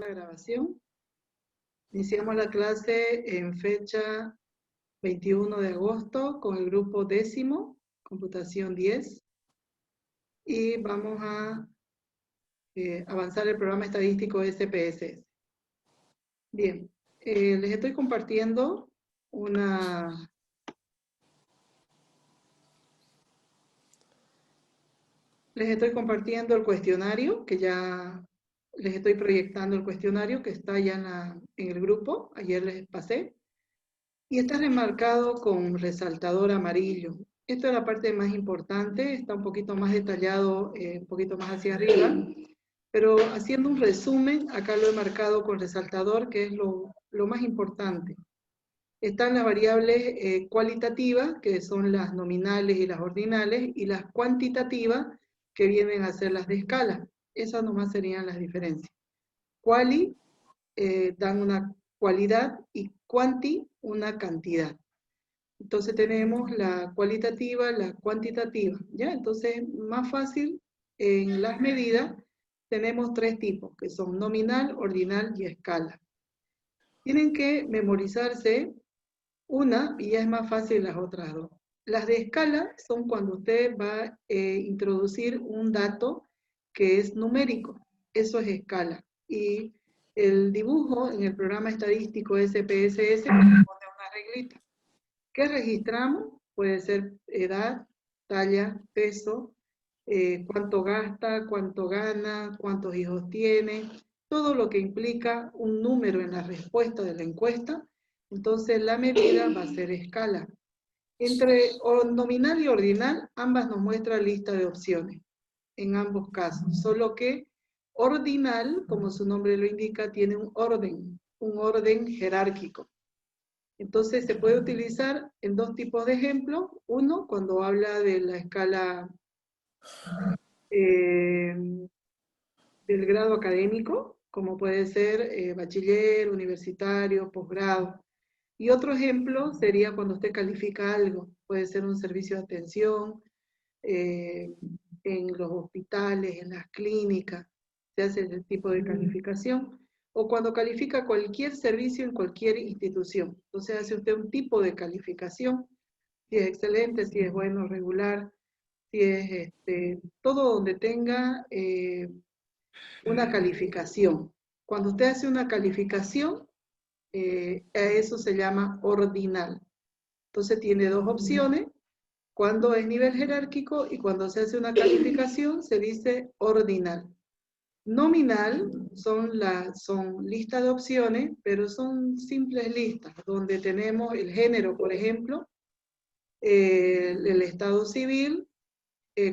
la grabación. Iniciamos la clase en fecha 21 de agosto con el grupo 10, computación 10. Y vamos a avanzar el programa estadístico SPSS. Bien, les estoy compartiendo el cuestionario, que ya les estoy proyectando el cuestionario que está ya en el grupo, ayer les pasé, y está remarcado con resaltador amarillo. Esta es la parte más importante, está un poquito más detallado, un poquito más hacia arriba, pero haciendo un resumen, acá lo he marcado con resaltador, que es lo más importante. Están las variables cualitativas, que son las nominales y las ordinales, y las cuantitativas, que vienen a ser las de escala. Esas nomás serían las diferencias. Quali dan una cualidad y quanti una cantidad. Entonces tenemos la cualitativa, la cuantitativa, ¿ya? Entonces, más fácil, en las medidas tenemos tres tipos, que son nominal, ordinal y escala. Tienen que memorizarse una y ya es más fácil las otras dos. Las de escala son cuando usted va a introducir un dato que es numérico. Eso es escala. Y el dibujo en el programa estadístico SPSS pone una reglita. ¿Qué registramos? Puede ser edad, talla, peso, cuánto gasta, cuánto gana, cuántos hijos tiene, todo lo que implica un número en la respuesta de la encuesta. Entonces la medida va a ser escala. Entre nominal y ordinal, ambas nos muestran lista de opciones, en ambos casos, solo que ordinal, como su nombre lo indica, tiene un orden jerárquico. Entonces se puede utilizar en dos tipos de ejemplos. Uno, cuando habla de la escala del grado académico, como puede ser bachiller, universitario, posgrado. Y otro ejemplo sería cuando usted califica algo. Puede ser un servicio de atención, en los hospitales, en las clínicas, se hace ese tipo de calificación. O cuando califica cualquier servicio en cualquier institución. Entonces hace usted un tipo de calificación, si es excelente, si es bueno, regular, si es todo donde tenga una calificación. Cuando usted hace una calificación, a eso se llama ordinal. Entonces tiene dos opciones, cuando es nivel jerárquico y cuando se hace una calificación se dice ordinal. Nominal son listas de opciones, pero son simples listas, donde tenemos el género, por ejemplo, el estado civil,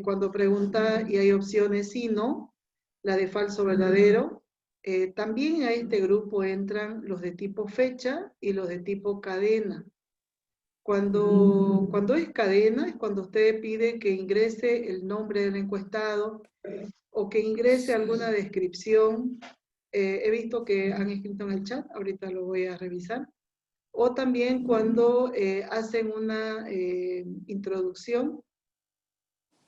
cuando pregunta y hay opciones sí, no, la de falso, verdadero. También a este grupo entran los de tipo fecha y los de tipo cadena. Cuando es cadena, es cuando usted pide que ingrese el nombre del encuestado o que ingrese alguna descripción. He visto que han escrito en el chat, ahorita lo voy a revisar. O también cuando hacen una introducción.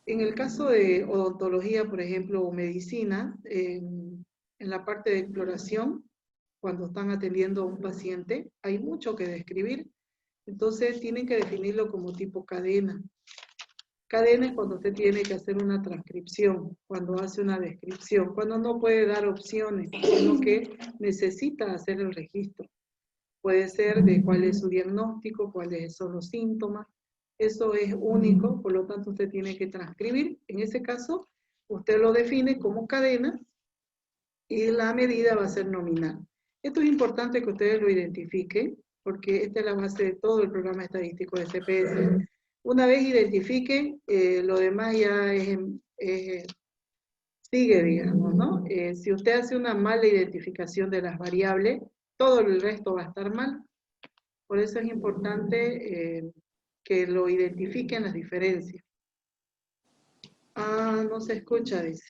En el caso de odontología, por ejemplo, o medicina, en la parte de exploración, cuando están atendiendo a un paciente, hay mucho que describir. Entonces tienen que definirlo como tipo cadena. Cadena es cuando usted tiene que hacer una transcripción, cuando hace una descripción, cuando no puede dar opciones, sino que necesita hacer el registro. Puede ser de cuál es su diagnóstico, cuáles son los síntomas. Eso es único, por lo tanto usted tiene que transcribir. En ese caso, usted lo define como cadena y la medida va a ser nominal. Esto es importante que ustedes lo identifiquen, porque esta es la base de todo el programa estadístico de CPS. Una vez identifiquen, lo demás ya sigue, digamos, ¿no? Si usted hace una mala identificación de las variables, todo el resto va a estar mal. Por eso es importante que lo identifiquen las diferencias. Ah, no se escucha, dice.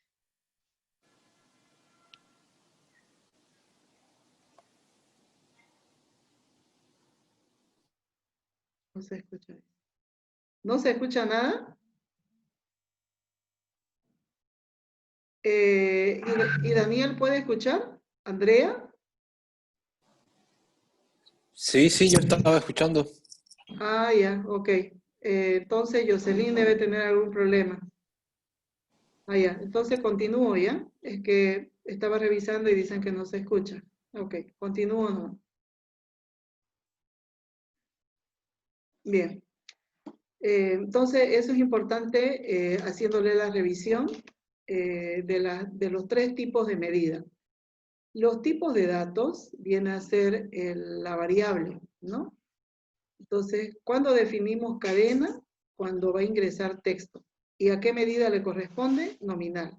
No se escucha. ¿No se escucha nada? ¿Y Daniel puede escuchar? Andrea. Sí, sí, yo estaba escuchando. Ah, ya, ok. Entonces Jocelyn debe tener algún problema. Ah, ya. Entonces continúo, ¿ya? Es que estaba revisando y dicen que no se escucha. Ok, continúo, ¿no? Bien. Entonces, eso es importante haciéndole la revisión de los tres tipos de medida. Los tipos de datos viene a ser la variable, ¿no? Entonces, ¿cuándo definimos cadena? Cuando va a ingresar texto. ¿Y a qué medida le corresponde? Nominal.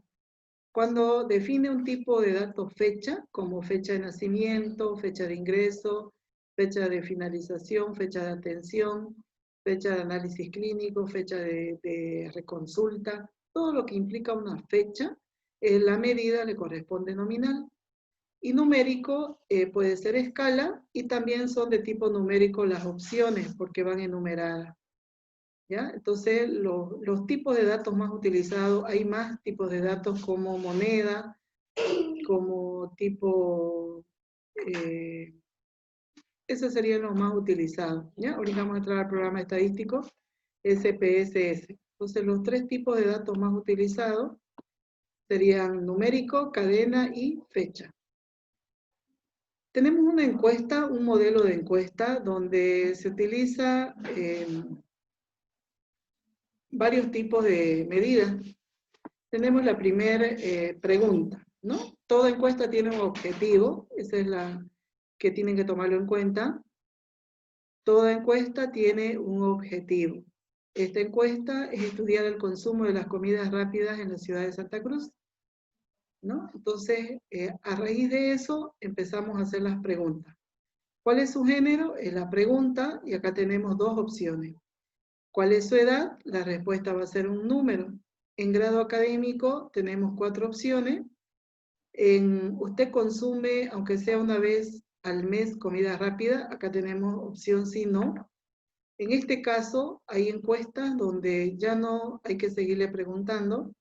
Cuando define un tipo de dato fecha, como fecha de nacimiento, fecha de ingreso, fecha de finalización, fecha de atención, fecha de análisis clínico, fecha de reconsulta, todo lo que implica una fecha, la medida le corresponde nominal. Y numérico puede ser escala y también son de tipo numérico las opciones porque van enumeradas. ¿Ya? Entonces, los tipos de datos más utilizados, hay más tipos de datos como moneda, como tipo, esos serían los más utilizados. ¿Ya? Ahorita vamos a entrar al programa estadístico SPSS. Entonces, los tres tipos de datos más utilizados serían numérico, cadena y fecha. Tenemos una encuesta, un modelo de encuesta donde se utiliza varios tipos de medidas. Tenemos la primera pregunta, ¿no? Toda encuesta tiene un objetivo, esa es la que tienen que tomarlo en cuenta. Toda encuesta tiene un objetivo. Esta encuesta es estudiar el consumo de las comidas rápidas en la ciudad de Santa Cruz, ¿no? Entonces, a raíz de eso, empezamos a hacer las preguntas. ¿Cuál es su género? Es la pregunta, y acá tenemos dos opciones. ¿Cuál es su edad? La respuesta va a ser un número. En grado académico tenemos 4 opciones. Usted consume, aunque sea una vez al mes, comida rápida. Acá tenemos opción sí, no. En este caso, hay encuestas donde ya no hay que seguirle preguntando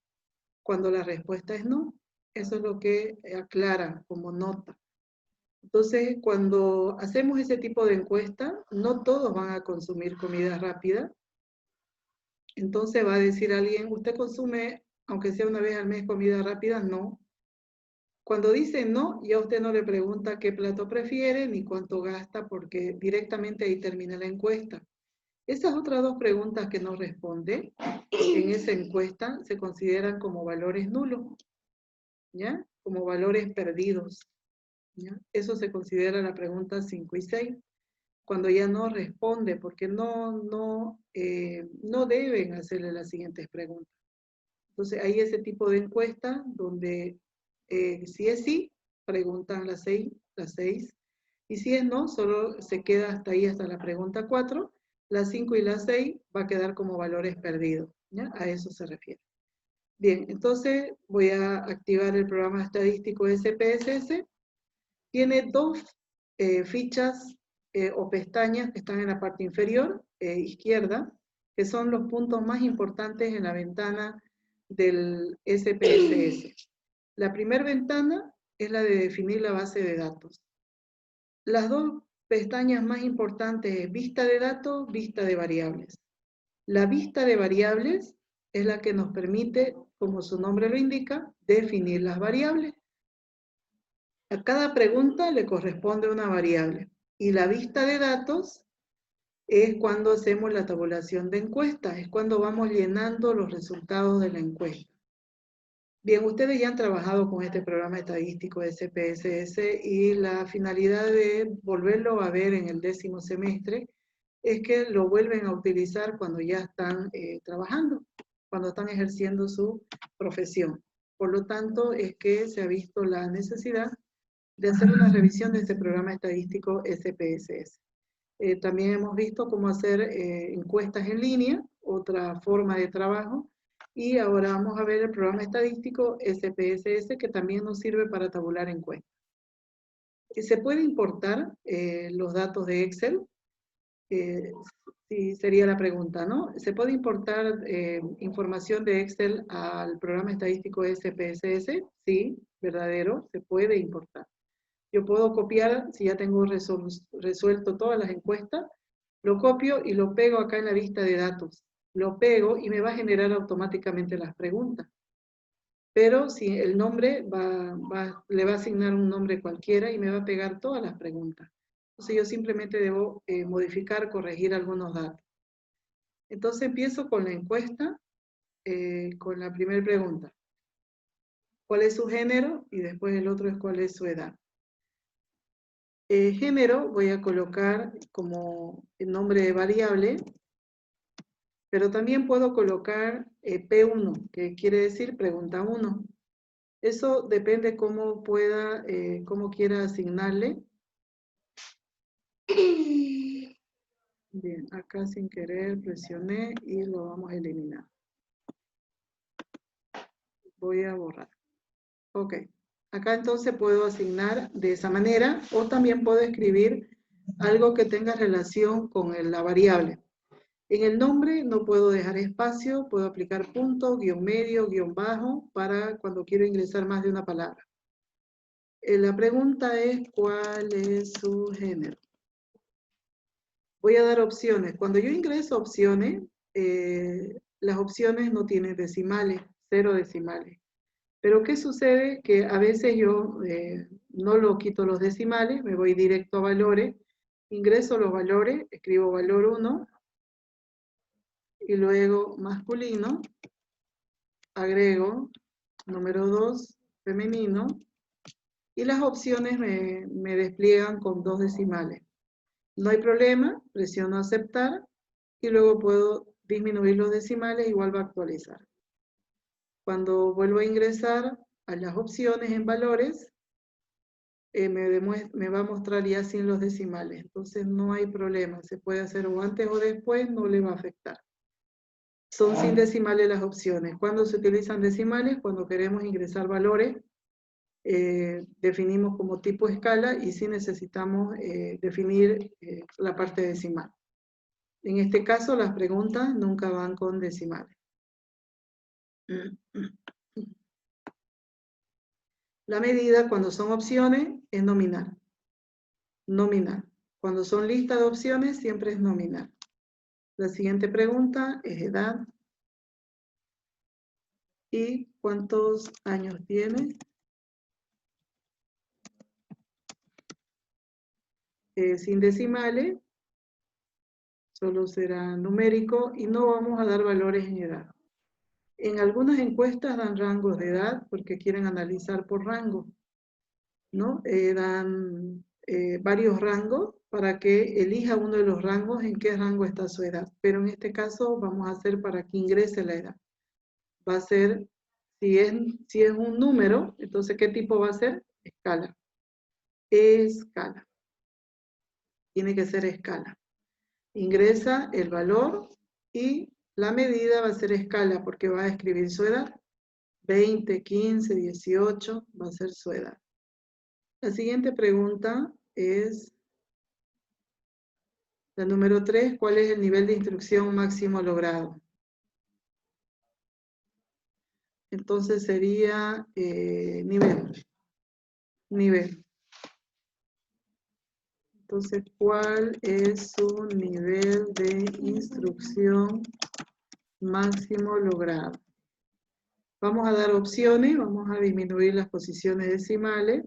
cuando la respuesta es no. Eso es lo que aclara como nota. Entonces, cuando hacemos ese tipo de encuesta, no todos van a consumir comida rápida. Entonces va a decir alguien, ¿usted consume, aunque sea una vez al mes, comida rápida? No. Cuando dice no, ya usted no le pregunta qué plato prefiere ni cuánto gasta, porque directamente ahí termina la encuesta. Esas otras dos preguntas que no responde en esa encuesta se consideran como valores nulos, ¿ya? Como valores perdidos, ¿ya? Eso se considera la pregunta 5 y 6, cuando ya no responde, porque no deben hacerle las siguientes preguntas. Entonces hay ese tipo de encuesta donde si es sí, preguntan las 6, y si es no, solo se queda hasta ahí, hasta la pregunta 4, las 5 y las 6 va a quedar como valores perdidos, ¿ya? A eso se refiere. Bien, entonces voy a activar el programa estadístico SPSS. Tiene dos fichas o pestañas que están en la parte inferior izquierda, que son los puntos más importantes en la ventana del SPSS. La primera ventana es la de definir la base de datos. Las dos pestañas más importantes es vista de datos, vista de variables. La vista de variables es la que nos permite, como su nombre lo indica, definir las variables. A cada pregunta le corresponde una variable. Y la vista de datos es cuando hacemos la tabulación de encuesta, es cuando vamos llenando los resultados de la encuesta. Bien, ustedes ya han trabajado con este programa estadístico de SPSS y la finalidad de volverlo a ver en el 10º semestre es que lo vuelven a utilizar cuando ya están trabajando, cuando están ejerciendo su profesión. Por lo tanto, es que se ha visto la necesidad de hacer una revisión de este programa estadístico SPSS. También hemos visto cómo hacer encuestas en línea, otra forma de trabajo, y ahora vamos a ver el programa estadístico SPSS, que también nos sirve para tabular encuestas. ¿Se puede importar los datos de Excel? Sí, sería la pregunta, ¿no? ¿Se puede importar información de Excel al programa estadístico SPSS? Sí, verdadero, se puede importar. Yo puedo copiar, si ya tengo resuelto todas las encuestas, lo copio y lo pego acá en la vista de datos. Lo pego y me va a generar automáticamente las preguntas. Pero si el nombre le va a asignar un nombre cualquiera y me va a pegar todas las preguntas. Entonces yo simplemente debo modificar, corregir algunos datos. Entonces empiezo con la encuesta, con la primera pregunta. ¿Cuál es su género? Y después el otro es cuál es su edad. Género voy a colocar como el nombre de variable, pero también puedo colocar P1, que quiere decir pregunta 1. Eso depende cómo pueda, cómo quiera asignarle. Bien, acá sin querer presioné y lo vamos a eliminar. Voy a borrar. Ok. Acá entonces puedo asignar de esa manera o también puedo escribir algo que tenga relación con la variable. En el nombre no puedo dejar espacio, puedo aplicar punto, guión medio, guión bajo para cuando quiero ingresar más de una palabra. La pregunta es ¿cuál es su género? Voy a dar opciones. Cuando yo ingreso opciones, las opciones no tienen decimales, 0 decimales. Pero ¿qué sucede? Que a veces yo no lo quito los decimales, me voy directo a valores, ingreso los valores, escribo valor 1, y luego masculino, agrego número 2, femenino, y las opciones me despliegan con 2 decimales. No hay problema, presiono aceptar, y luego puedo disminuir los decimales, igual va a actualizar. Cuando vuelvo a ingresar a las opciones en valores, me va a mostrar ya sin los decimales. Entonces no hay problema, se puede hacer o antes o después, no le va a afectar. Son sin decimales las opciones. ¿Cuándo se utilizan decimales? Cuando queremos ingresar valores, definimos como tipo escala y sí necesitamos definir la parte decimal. En este caso, las preguntas nunca van con decimales. La medida, cuando son opciones, es nominal. Nominal. Cuando son listas de opciones, siempre es nominal. La siguiente pregunta es edad. ¿Y cuántos años tiene? Sin decimales, solo será numérico y no vamos a dar valores en edad. En algunas encuestas dan rangos de edad porque quieren analizar por rango, ¿no? Dan varios rangos para que elija uno de los rangos en qué rango está su edad. Pero en este caso vamos a hacer para que ingrese la edad. Va a ser, si es un número, entonces ¿qué tipo va a ser? Escala. Escala. Tiene que ser escala. Ingresa el valor y la medida va a ser escala porque va a escribir su edad. 20, 15, 18 va a ser su edad. La siguiente pregunta es la número 3. ¿Cuál es el nivel de instrucción máximo logrado? Entonces sería nivel. Nivel. Entonces, ¿cuál es su nivel de instrucción máximo logrado? Vamos a dar opciones, vamos a disminuir las posiciones decimales.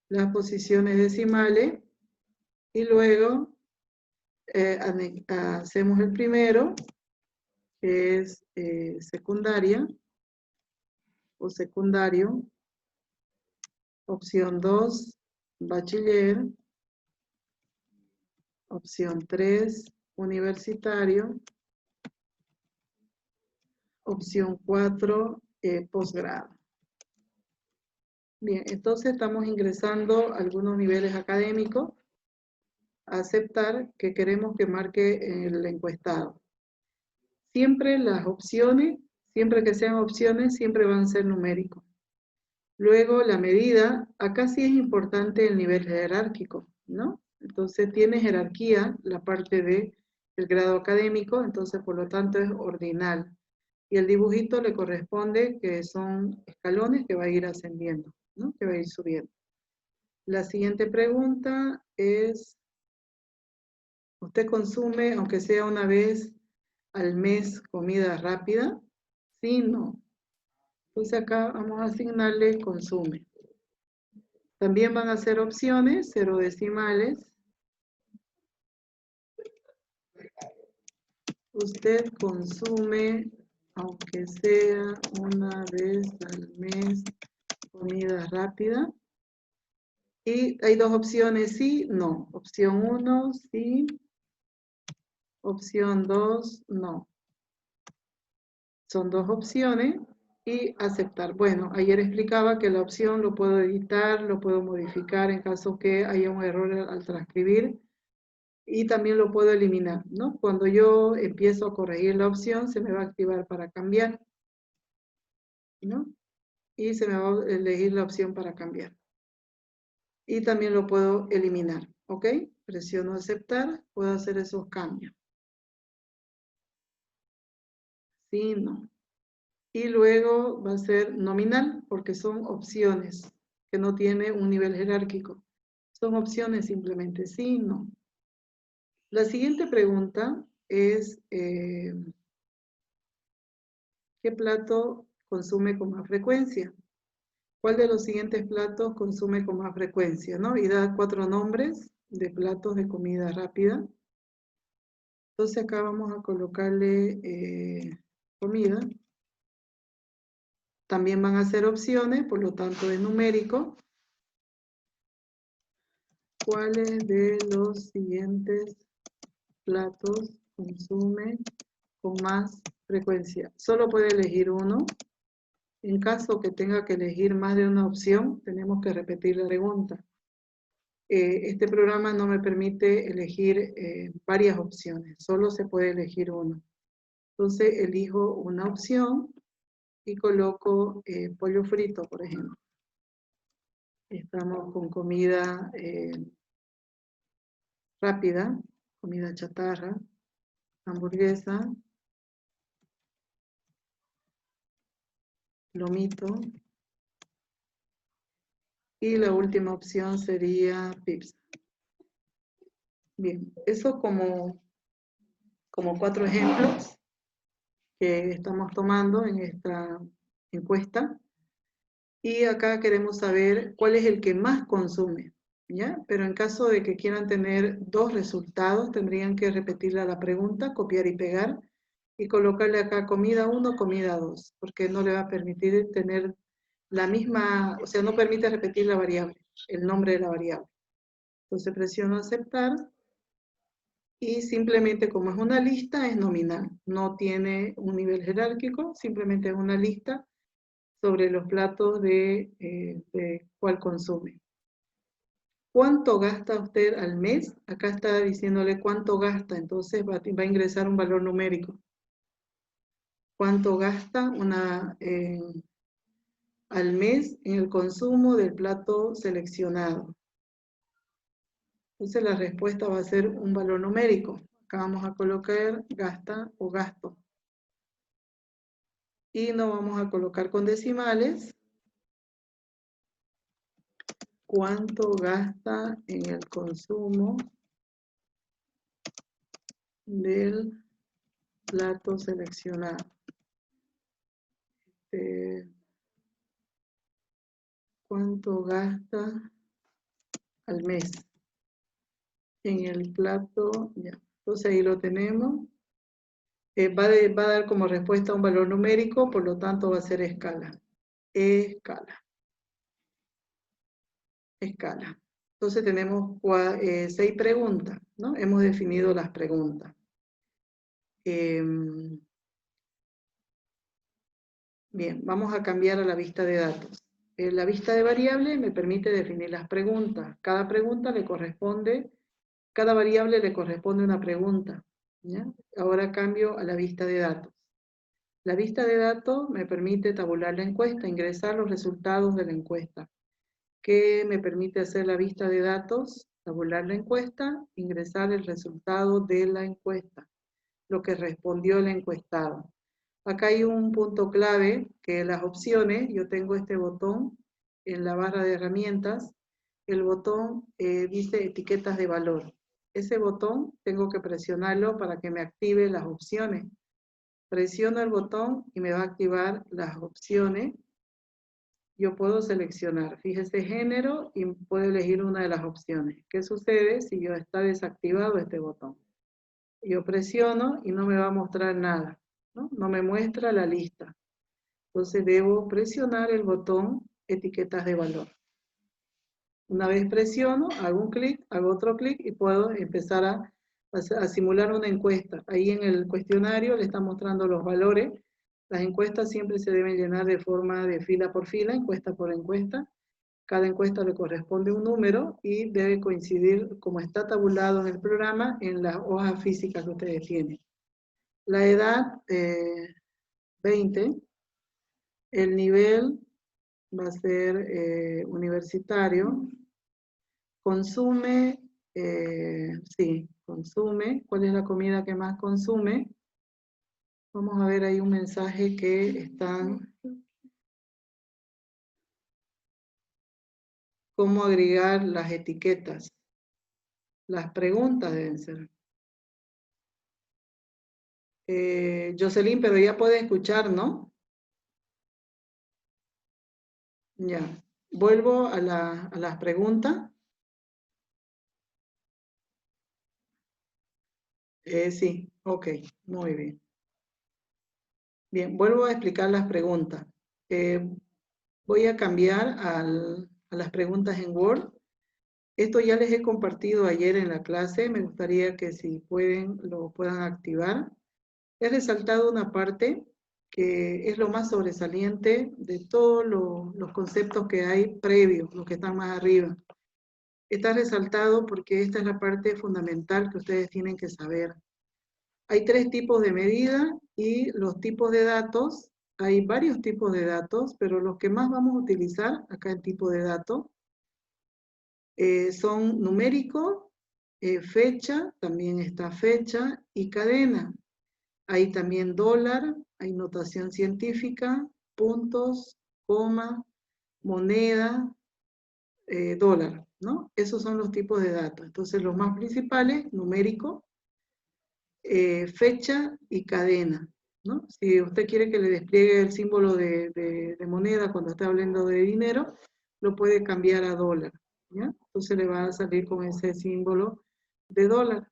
Las posiciones decimales. Y luego hacemos el primero, que es secundaria o secundario. Opción 2, bachiller. Opción 3, universitario. Opción 4, posgrado. Bien, entonces estamos ingresando a algunos niveles académicos. A aceptar que queremos que marque el encuestado. Siempre las opciones, siempre que sean opciones, siempre van a ser numéricos. Luego la medida, acá sí es importante el nivel jerárquico, ¿no? Entonces tiene jerarquía la parte del grado académico, entonces por lo tanto es ordinal. Y el dibujito le corresponde que son escalones que va a ir ascendiendo. ¿no? Que va a ir subiendo. La siguiente pregunta es, ¿usted consume, aunque sea una vez al mes, comida rápida? Sí, no. Entonces acá vamos a asignarle consume. También van a ser opciones, 0 decimales. Usted consume, aunque sea una vez al mes, comida rápida. Y hay dos opciones, sí, no. Opción 1, sí. Opción 2, no. Son dos opciones y aceptar. Bueno, ayer explicaba que la opción lo puedo editar, lo puedo modificar en caso que haya un error al transcribir y también lo puedo eliminar, ¿no? Cuando yo empiezo a corregir la opción, se me va a activar para cambiar, ¿no? Y se me va a elegir la opción para cambiar. Y también lo puedo eliminar, ¿ok? Presiono aceptar, puedo hacer esos cambios. Sí, no. Y luego va a ser nominal, porque son opciones, que no tiene un nivel jerárquico. Son opciones simplemente, sí, no. La siguiente pregunta es, ¿qué plato consume con más frecuencia? ¿Cuál de los siguientes platos consume con más frecuencia? ¿No? Y da 4 nombres de platos de comida rápida. Entonces acá vamos a colocarle comida. También van a ser opciones, por lo tanto es numérico. ¿Cuáles de los siguientes platos consume con más frecuencia? Solo puede elegir uno. En caso que tenga que elegir más de una opción, tenemos que repetir la pregunta. Este programa no me permite elegir varias opciones, solo se puede elegir uno. Entonces elijo una opción y coloco pollo frito, por ejemplo. Estamos con comida rápida, comida chatarra, hamburguesa, lomito. Y la última opción sería pizza. Bien, eso como 4 ejemplos que estamos tomando en esta encuesta. Y acá queremos saber cuál es el que más consume, ¿ya? Pero en caso de que quieran tener 2 resultados, tendrían que repetirle la pregunta, copiar y pegar, y colocarle acá comida 1, comida 2, porque no le va a permitir tener la misma, o sea, no permite repetir la variable, el nombre de la variable. Entonces presiono aceptar y simplemente como es una lista es nominal, no tiene un nivel jerárquico, simplemente es una lista sobre los platos de cuál consume. ¿Cuánto gasta usted al mes? Acá está diciéndole cuánto gasta, entonces va a ingresar un valor numérico. ¿Cuánto gasta al mes en el consumo del plato seleccionado? Entonces la respuesta va a ser un valor numérico. Acá vamos a colocar gasta o gasto. Y no vamos a colocar con decimales. ¿Cuánto gasta en el consumo del plato seleccionado? ¿Cuánto gasta al mes en el plato? Ya. Entonces ahí lo tenemos. Va a dar como respuesta un valor numérico, por lo tanto va a ser escala. Escala. Escala. Entonces tenemos 6 preguntas, ¿no? Hemos definido las preguntas. Bien, vamos a cambiar a la vista de datos. La vista de variable me permite definir las preguntas. Cada variable le corresponde una pregunta, ¿ya? Ahora cambio a la vista de datos. La vista de datos me permite tabular la encuesta, ingresar los resultados de la encuesta. ¿Qué me permite hacer la vista de datos? Tabular la encuesta, ingresar el resultado de la encuesta, lo que respondió el encuestado. Acá hay un punto clave, que las opciones, yo tengo este botón, en la barra de herramientas, el botón dice etiquetas de valor. Ese botón tengo que presionarlo para que me active las opciones. Presiono el botón y me va a activar las opciones. Yo puedo seleccionar, fíjese, género, y puedo elegir una de las opciones. ¿Qué sucede si yo está desactivado este botón? Yo presiono y no me va a mostrar nada, ¿no? No me muestra la lista. Entonces debo presionar el botón etiquetas de valor. Una vez presiono, hago un clic, hago otro clic y puedo empezar a simular una encuesta. Ahí en el cuestionario le está mostrando los valores. Las encuestas siempre se deben llenar de forma de fila por fila, encuesta por encuesta. Cada encuesta le corresponde un número y debe coincidir, como está tabulado en el programa, en las hojas físicas que ustedes tienen. La edad, 20. El nivel va a ser universitario. Consume, sí, consume. ¿Cuál es la comida que más consume? Vamos a ver ahí un mensaje que están. ¿Cómo agregar las etiquetas? Las preguntas deben ser. Jocelyn, pero ya puede escuchar, ¿no? Ya. Vuelvo a las preguntas. Sí, ok, muy bien. Bien, vuelvo a explicar las preguntas. Voy a cambiar a las preguntas en Word. Esto ya les he compartido ayer en la clase. Me gustaría que si pueden, lo puedan activar. He resaltado una parte que es lo más sobresaliente de todos los conceptos que hay previos, los que están más arriba. Está resaltado porque esta es la parte fundamental que ustedes tienen que saber. Hay 3 tipos de medida y los tipos de datos, hay varios tipos de datos, pero los que más vamos a utilizar acá en tipo de datos son numérico, fecha, también está fecha, y cadena. Hay también dólar, hay notación científica, puntos, coma, moneda, dólar, ¿no? Esos son los tipos de datos. Entonces, los más principales, numérico, fecha y cadena, ¿no? Si usted quiere que le despliegue el símbolo de moneda cuando está hablando de dinero, lo puede cambiar a dólar, ¿ya? Entonces le va a salir con ese símbolo de dólar.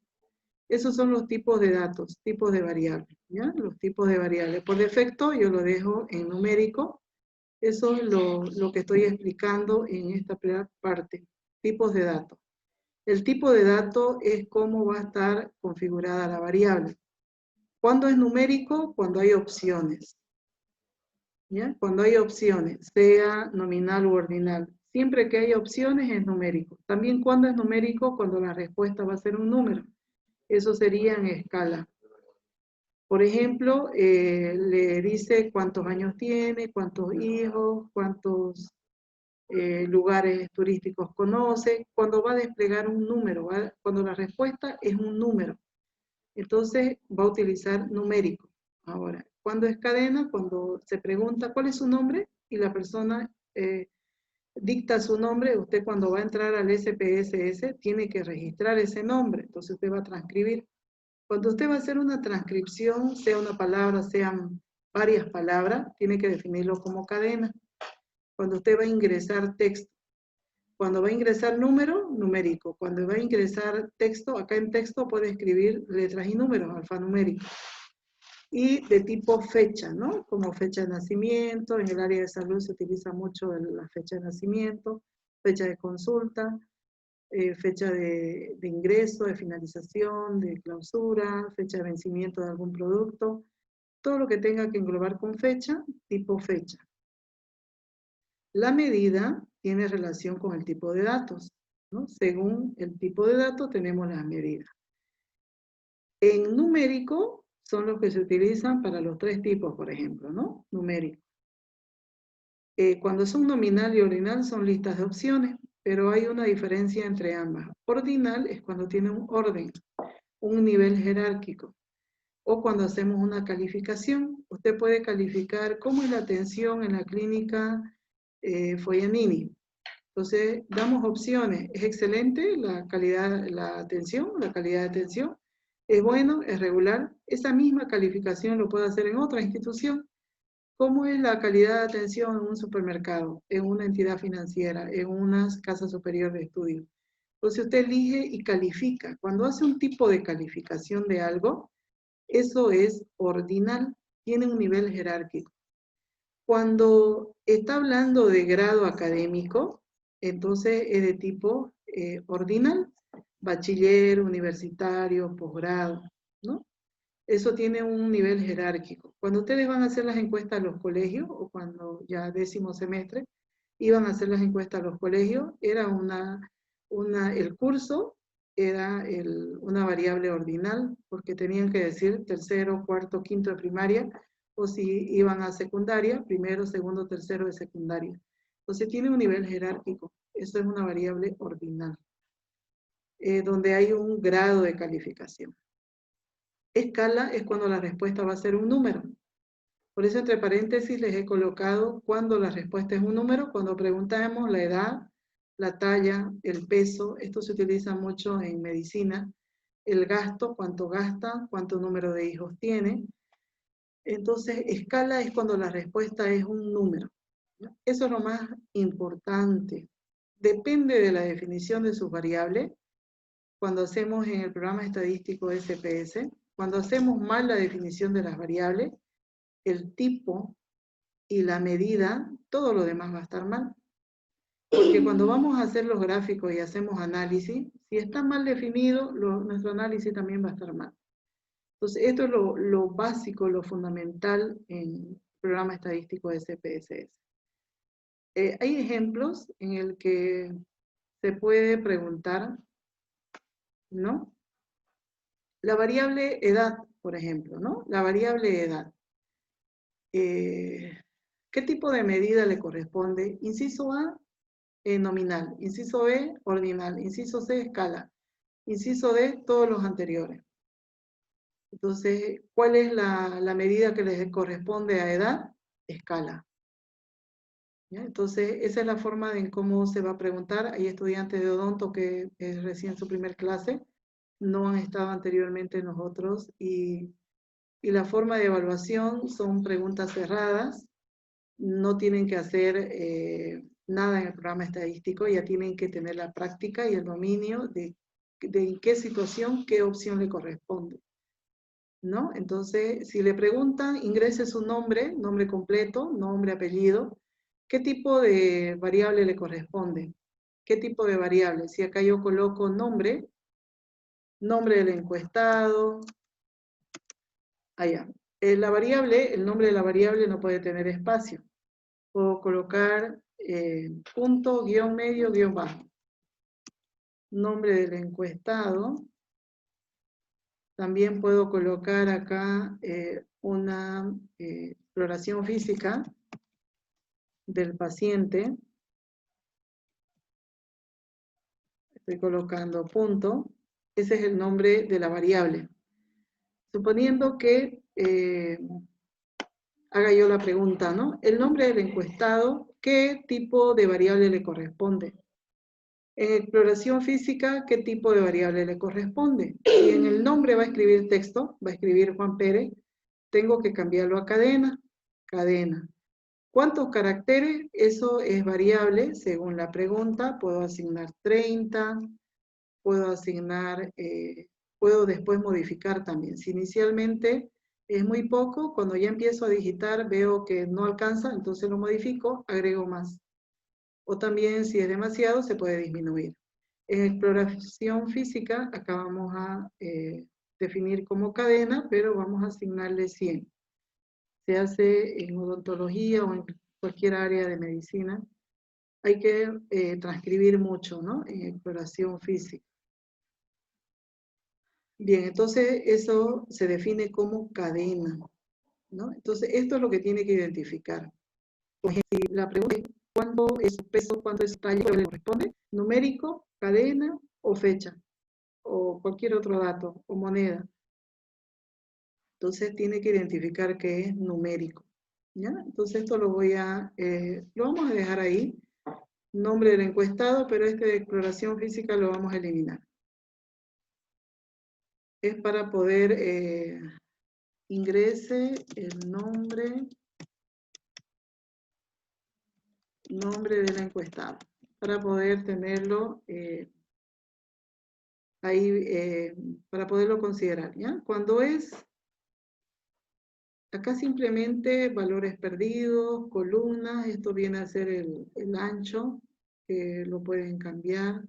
Esos son los tipos de datos, tipos de variables, ¿ya? Los tipos de variables. Por defecto yo lo dejo en numérico. Eso es lo que estoy explicando en esta primera parte, tipos de datos. El tipo de dato es cómo va a estar configurada la variable. ¿Cuándo es numérico? Cuando hay opciones, ¿ya? Cuando hay opciones, sea nominal u ordinal. Siempre que haya opciones es numérico. También cuando es numérico, cuando la respuesta va a ser un número. Eso sería en escala. Por ejemplo, le dice cuántos años tiene, cuántos hijos, cuántos lugares turísticos conoce, cuando va a desplegar un número, cuando la respuesta es un número. Entonces va a utilizar numérico. Ahora, cuando es cadena, cuando se pregunta cuál es su nombre y la persona dicta su nombre, usted cuando va a entrar al SPSS tiene que registrar ese nombre, entonces usted va a transcribir. Cuando usted va a hacer una transcripción, sea una palabra, sean varias palabras, tiene que definirlo como cadena. Cuando usted va a ingresar texto, cuando va a ingresar número, numérico. Cuando va a ingresar texto, acá en texto puede escribir letras y números, alfanumérico. Y de tipo fecha, ¿no? Como fecha de nacimiento, en el área de salud se utiliza mucho la fecha de nacimiento, fecha de consulta, fecha de ingreso, de finalización, de clausura, fecha de vencimiento de algún producto, todo lo que tenga que englobar con fecha, tipo fecha. La medida tiene relación con el tipo de datos, ¿no? Según el tipo de datos tenemos las medidas. En numérico son los que se utilizan para los 3 tipos, por ejemplo, ¿no? Numérico. Cuando son nominal y ordinal son listas de opciones, pero hay una diferencia entre ambas. Ordinal es cuando tiene un orden, un nivel jerárquico, o cuando hacemos una calificación. Usted puede calificar cómo es la atención en la clínica Foglianini. Entonces, damos opciones. Es excelente la calidad, la atención, la calidad de atención. Es bueno, es regular. Esa misma calificación lo puede hacer en otra institución. ¿Cómo es la calidad de atención en un supermercado, en una entidad financiera, en una casa superior de estudio? Entonces usted elige y califica. Cuando hace un tipo de calificación de algo, eso es ordinal, tiene un nivel jerárquico. Cuando está hablando de grado académico, entonces es de tipo ordinal, bachiller, universitario, posgrado, ¿no? Eso tiene un nivel jerárquico. Cuando ustedes van a hacer las encuestas a los colegios, o cuando ya décimo semestre, iban a hacer las encuestas a los colegios, era el curso era una variable ordinal, porque tenían que decir tercero, cuarto, quinto de primaria, o si iban a secundaria, primero, segundo, tercero de secundaria. Entonces tiene un nivel jerárquico. Eso es una variable ordinal, donde hay un grado de calificación. Escala es cuando la respuesta va a ser un número. Por eso entre paréntesis les he colocado cuando la respuesta es un número, cuando preguntamos la edad, la talla, el peso, esto se utiliza mucho en medicina, el gasto, cuánto gasta, cuánto número de hijos tiene. Entonces, escala es cuando la respuesta es un número. ¿No? Eso es lo más importante. Depende de la definición de sus variables. Cuando hacemos en el programa estadístico SPS, cuando hacemos mal la definición de las variables, el tipo y la medida, todo lo demás va a estar mal. Porque cuando vamos a hacer los gráficos y hacemos análisis, si está mal definido, nuestro análisis también va a estar mal. Entonces, esto es lo básico, lo fundamental en el programa estadístico de SPSS. Hay ejemplos en el que se puede preguntar, ¿no? La variable edad, por ejemplo, ¿no? La variable edad. ¿Qué tipo de medida le corresponde? Inciso A, nominal. Inciso B, ordinal. Inciso C, escala. Inciso D, todos los anteriores. Entonces, ¿cuál es la medida que les corresponde a edad? Escala. ¿Ya? Entonces, esa es la forma en cómo se va a preguntar. Hay estudiantes de odonto que es recién su primer clase, no han estado anteriormente nosotros, y la forma de evaluación son preguntas cerradas, no tienen que hacer nada en el programa estadístico, ya tienen que tener la práctica y el dominio de en qué situación, qué opción le corresponde, ¿no? Entonces, si le preguntan, ingrese su nombre, nombre completo, nombre, apellido, ¿qué tipo de variable le corresponde? ¿Qué tipo de variable? Si acá yo coloco nombre, nombre del encuestado, allá. La variable, el nombre de la variable no puede tener espacio. Puedo colocar punto, guión medio, guión bajo. Nombre del encuestado. También puedo colocar acá una exploración física del paciente. Estoy colocando punto. Ese es el nombre de la variable. Suponiendo que haga yo la pregunta, ¿no? El nombre del encuestado, ¿qué tipo de variable le corresponde? En exploración física, ¿qué tipo de variable le corresponde? Si en el nombre va a escribir texto, va a escribir Juan Pérez, tengo que cambiarlo a cadena, cadena. ¿Cuántos caracteres? Eso es variable según la pregunta. Puedo asignar 30, puedo asignar, puedo después modificar también. Si inicialmente es muy poco, cuando ya empiezo a digitar veo que no alcanza, entonces lo modifico, agrego más. O también si es demasiado se puede disminuir. En exploración física acá vamos a definir como cadena, pero vamos a asignarle 100. Se hace en odontología o en cualquier área de medicina. Hay que transcribir mucho, ¿no? En exploración física. Bien, entonces eso se define como cadena, ¿no? Entonces esto es lo que tiene que identificar. Pues si la pregunta es cuánto es su peso, cuánto es su talla, ¿qué le corresponde? Numérico, cadena o fecha, o cualquier otro dato, o moneda. Entonces tiene que identificar que es numérico. ¿Ya? Entonces esto lo vamos a dejar ahí. Nombre del encuestado, pero este de exploración física lo vamos a eliminar. Es para poder ingrese el nombre del encuestado, para poder tenerlo ahí, para poderlo considerar, ¿ya? Cuando es, acá simplemente valores perdidos, columnas, esto viene a ser el ancho, que lo pueden cambiar.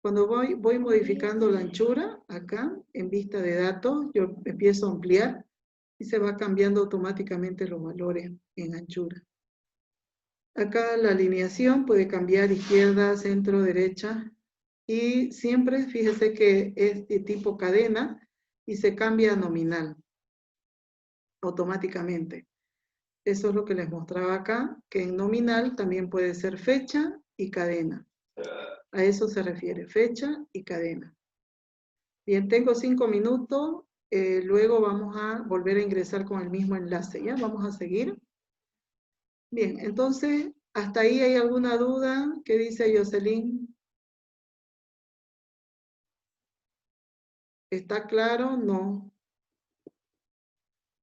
Cuando voy modificando la anchura, acá, en vista de datos, yo empiezo a ampliar y se va cambiando automáticamente los valores en anchura. Acá la alineación puede cambiar izquierda, centro, derecha, y siempre fíjese que es de tipo cadena y se cambia a nominal automáticamente. Eso es lo que les mostraba acá, que en nominal también puede ser fecha y cadena. A eso se refiere, fecha y cadena. Bien, tengo 5 minutos, luego vamos a volver a ingresar con el mismo enlace, ¿ya? Vamos a seguir. Bien, entonces, ¿hasta ahí hay alguna duda? ¿Qué dice Jocelyn? ¿Está claro? No.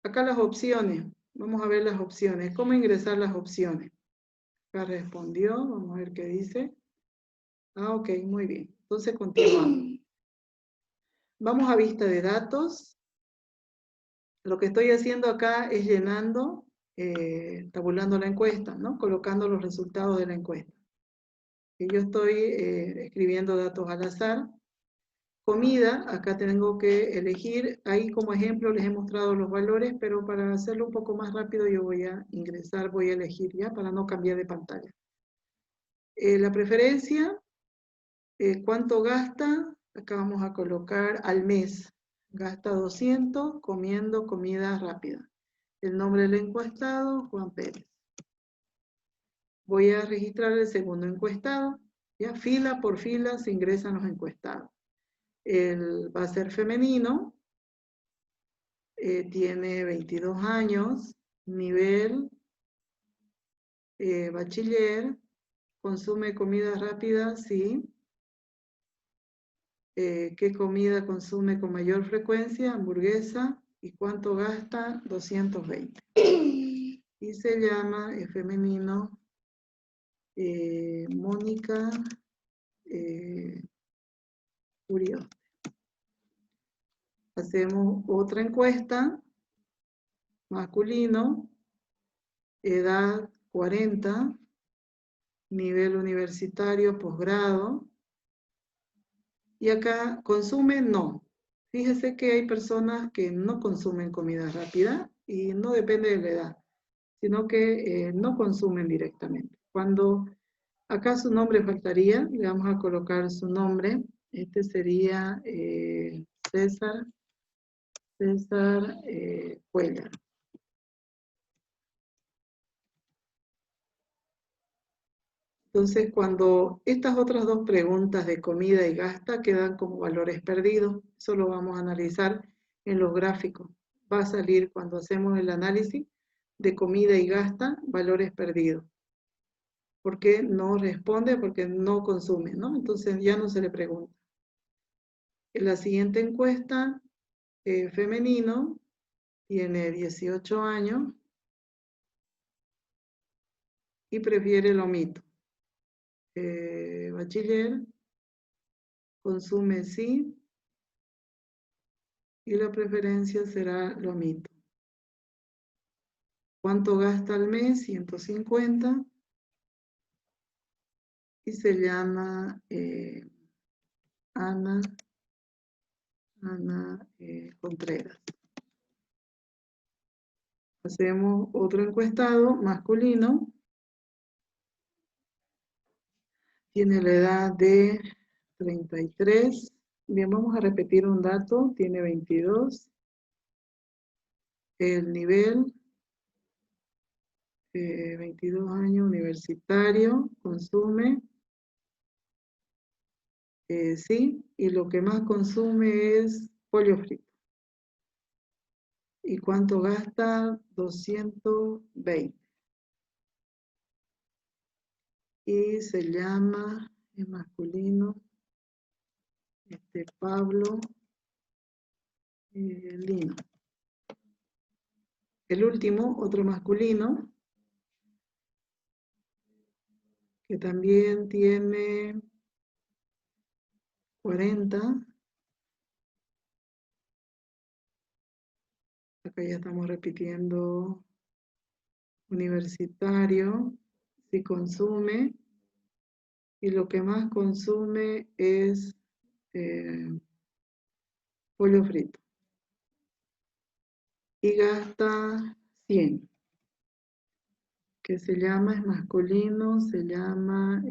Acá las opciones. Vamos a ver las opciones. ¿Cómo ingresar las opciones? Acá respondió. Vamos a ver qué dice. Ah, ok, muy bien. Entonces continuamos. Vamos a vista de datos. Lo que estoy haciendo acá es llenando, tabulando la encuesta, ¿no? Colocando los resultados de la encuesta. Y yo estoy escribiendo datos al azar. Comida, acá tengo que elegir, ahí como ejemplo les he mostrado los valores, pero para hacerlo un poco más rápido yo voy a ingresar, voy a elegir ya, para no cambiar de pantalla. La preferencia, ¿cuánto gasta? Acá vamos a colocar al mes. Gasta 200 comiendo comida rápida. El nombre del encuestado, Juan Pérez. Voy a registrar el segundo encuestado. Ya fila por fila se ingresan los encuestados. Va a ser femenino, tiene 22 años, nivel bachiller, consume comida rápida, sí. ¿Qué comida consume con mayor frecuencia? Hamburguesa. ¿Y cuánto gasta? 220. Y se llama, es femenino, Mónica Urioste. Hacemos otra encuesta, masculino, edad 40, nivel universitario, posgrado. Y acá, ¿consume? No. Fíjese que hay personas que no consumen comida rápida y no depende de la edad, sino que no consumen directamente. Cuando acá su nombre faltaría, le vamos a colocar su nombre. Este sería César Cuellar. Entonces, cuando estas otras dos preguntas de comida y gasta quedan como valores perdidos, eso lo vamos a analizar en los gráficos. Va a salir cuando hacemos el análisis de comida y gasta, valores perdidos. ¿Por qué no responde? Porque no consume, ¿no? Entonces ya no se le pregunta. En la siguiente encuesta, femenino, tiene 18 años y prefiere el omito. Bachiller, consume sí, y la preferencia será lo omito. ¿Cuánto gasta al mes? 150. Y se llama Ana Contreras. Hacemos otro encuestado masculino. Tiene la edad de 33. Bien, vamos a repetir un dato. Tiene 22. El nivel, 22 años, universitario, consume. Sí, y lo que más consume es pollo frito. ¿Y cuánto gasta? 220. Y se llama, es masculino, Pablo Lino. El último, otro masculino, que también tiene 40. Acá ya estamos repitiendo universitario, si consume, y lo que más consume es pollo frito. Y gasta 100, que se llama, es masculino, se llama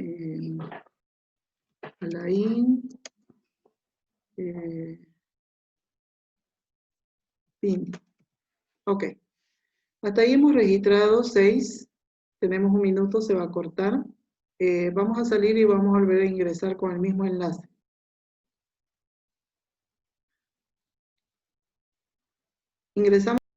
Alain Pini. Ok, hasta ahí hemos registrado 6. Tenemos un minuto, se va a cortar. Vamos a salir y vamos a volver a ingresar con el mismo enlace. Ingresamos.